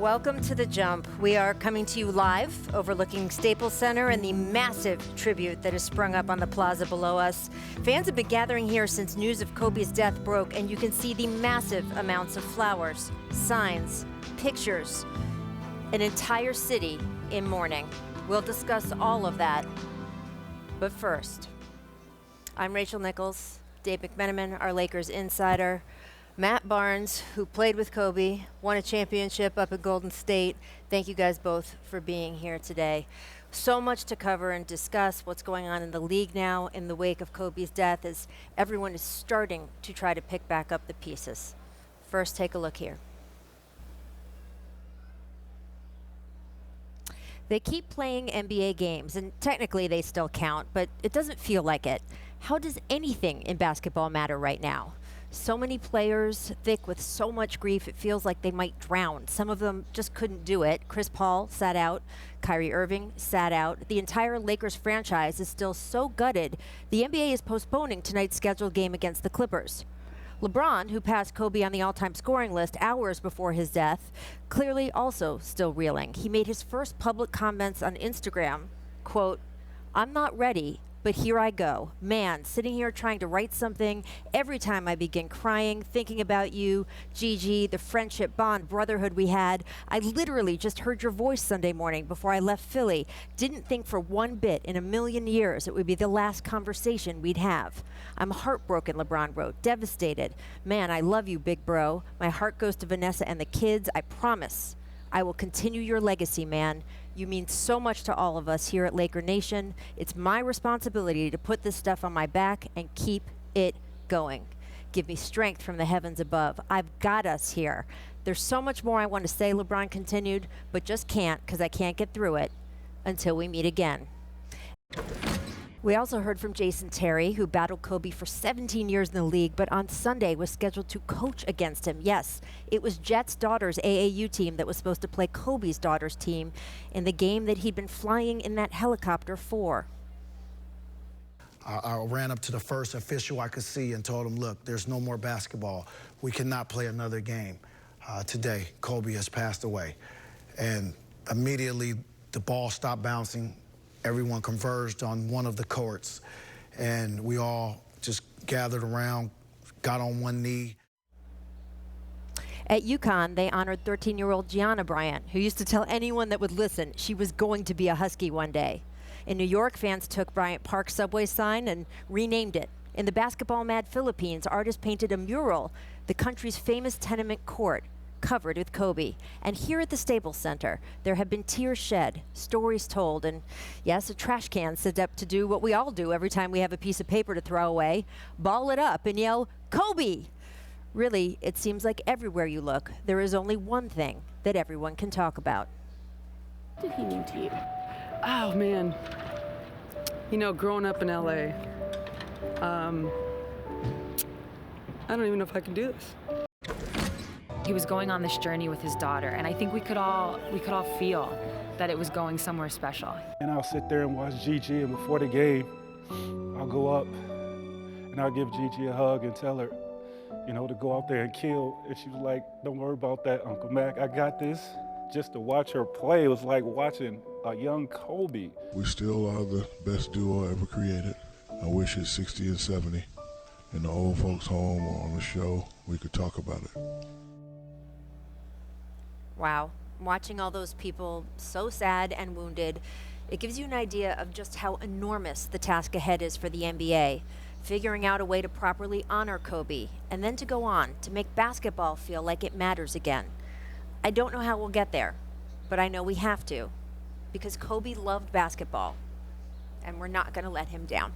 Welcome to The Jump. We are coming to you live, overlooking Staples Center and the massive tribute that has sprung up on the plaza below us. Fans have been gathering here since news of Kobe's death broke, and you can see the massive amounts of flowers, signs, pictures, an entire city in mourning. We'll discuss all of that. But first, I'm Rachel Nichols, Dave McMenamin, our Lakers insider. Matt Barnes, who played with Kobe, won a championship up at Golden State. Thank you guys both for being here today. So much to cover and discuss what's going on in the league now in the wake of Kobe's death as everyone is starting to try to pick back up the pieces. First, take a look here. They keep playing NBA games, and technically they still count, but it doesn't feel like it. How does anything in basketball matter right now? So many players, thick with so much grief, it feels like they might drown. Some of them just couldn't do it. Chris Paul sat out. Kyrie Irving sat out. The entire Lakers franchise is still so gutted, the NBA is postponing tonight's scheduled game against the Clippers. LeBron, who passed Kobe on the all-time scoring list hours before his death, clearly also still reeling. He made his first public comments on Instagram, quote, "I'm not ready, but here I go. Man, sitting here trying to write something, every time I begin crying, thinking about you, Gigi, the friendship, bond, brotherhood we had. I literally just heard your voice Sunday morning before I left Philly. Didn't think for one bit in a million years it would be the last conversation we'd have. I'm heartbroken," LeBron wrote, devastated. "Man, I love you, big bro. My heart goes to Vanessa and the kids. I promise I will continue your legacy, man. You mean so much to all of us here at Laker Nation. It's my responsibility to put this stuff on my back and keep it going. Give me strength from the heavens above. I've got us here. There's so much more I want to say," LeBron continued, "but just can't because I can't get through it until we meet again." We also heard from Jason Terry, who battled Kobe for 17 years in the league, but on Sunday was scheduled to coach against him. Yes, it was Jet's daughter's AAU team that was supposed to play Kobe's daughter's team in the game that he'd been flying in that helicopter for. I ran up to the first official I could see and told him, "Look, there's no more basketball. We cannot play another game today. Kobe has passed away." And immediately the ball stopped bouncing. Everyone converged on one of the courts, and we all just gathered around, got on one knee. At UConn, they honored 13-year-old Gianna Bryant, who used to tell anyone that would listen she was going to be a Husky one day. In New York, fans took Bryant Park's subway sign and renamed it. In the basketball-mad Philippines, artists painted a mural, the country's famous tenement court, covered with Kobe. And here at the Staples Center, there have been tears shed, stories told, and yes, a trash can set up to do what we all do every time we have a piece of paper to throw away, ball it up and yell, "Kobe!" Really, it seems like everywhere you look, there is only one thing that everyone can talk about. What did he mean to you? Oh, man. You know, growing up in LA, I don't even know if I can do this. He was going on this journey with his daughter, and I think we could all feel that it was going somewhere special. And I'll sit there and watch Gigi, and before the game, I'll go up and I'll give Gigi a hug and tell her, you know, to go out there and kill. And she was like, "Don't worry about that, Uncle Mac. I got this." Just to watch her play, it was like watching a young Kobe. We still are the best duo ever created. I wish at 60 and 70 in the old folks' home or on the show, we could talk about it. Wow, watching all those people so sad and wounded, it gives you an idea of just how enormous the task ahead is for the NBA. Figuring out a way to properly honor Kobe, and then to go on to make basketball feel like it matters again. I don't know how we'll get there, but I know we have to, because Kobe loved basketball, and we're not going to let him down.